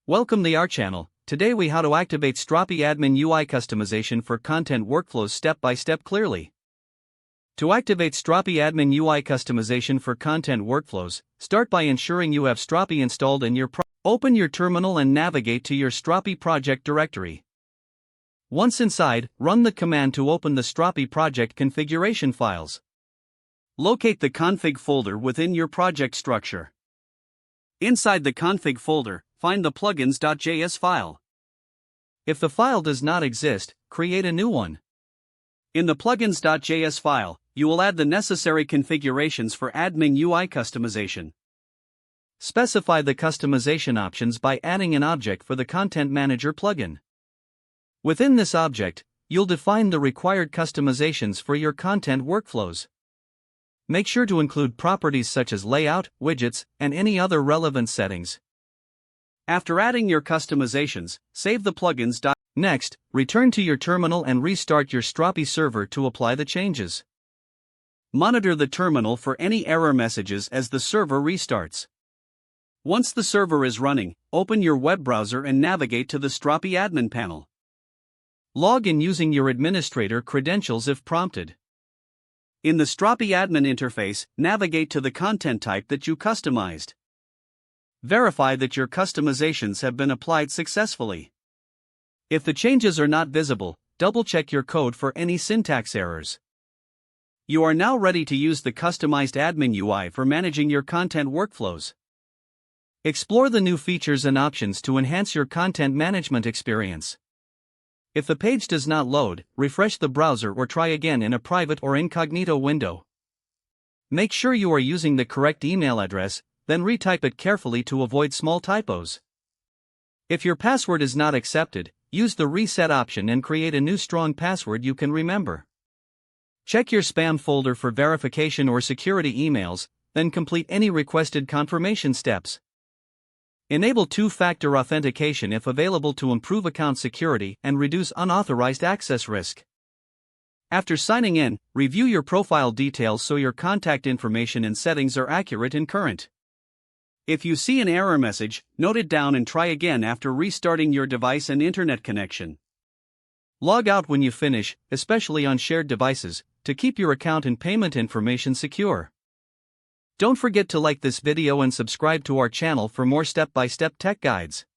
Welcome to our channel. Today we how to activate Strapi admin UI customization for content workflows step by step clearly. To activate Strapi admin UI customization for content workflows, start by ensuring you have Strapi installed in your Open your terminal and navigate to your Strapi project directory. Once inside, run the command to open the Strapi project configuration files. Locate the config folder within your project structure. Inside the config folder, find the plugins.js file. If the file does not exist, create a new one. In the plugins.js file, you will add the necessary configurations for admin UI customization. Specify the customization options by adding an object for the Content Manager plugin. Within this object, you'll define the required customizations for your content workflows. Make sure to include properties such as layout, widgets, and any other relevant settings. After adding your customizations, save the plugins. Next, return to your terminal and restart your Strapi server to apply the changes. Monitor the terminal for any error messages as the server restarts. Once the server is running, open your web browser and navigate to the Strapi admin panel. Log in using your administrator credentials if prompted. In the Strapi admin interface, navigate to the content type that you customized. Verify that your customizations have been applied successfully. If the changes are not visible, double-check your code for any syntax errors. You are now ready to use the customized admin UI for managing your content workflows. Explore the new features and options to enhance your content management experience. If the page does not load, refresh the browser or try again in a private or incognito window. Make sure you are using the correct email address, then retype it carefully to avoid small typos. If your password is not accepted, use the reset option and create a new strong password you can remember. Check your spam folder for verification or security emails, then complete any requested confirmation steps. Enable two-factor authentication if available to improve account security and reduce unauthorized access risk. After signing in, review your profile details so your contact information and settings are accurate and current. If you see an error message, note it down and try again after restarting your device and internet connection. Log out when you finish, especially on shared devices, to keep your account and payment information secure. Don't forget to like this video and subscribe to our channel for more step-by-step tech guides.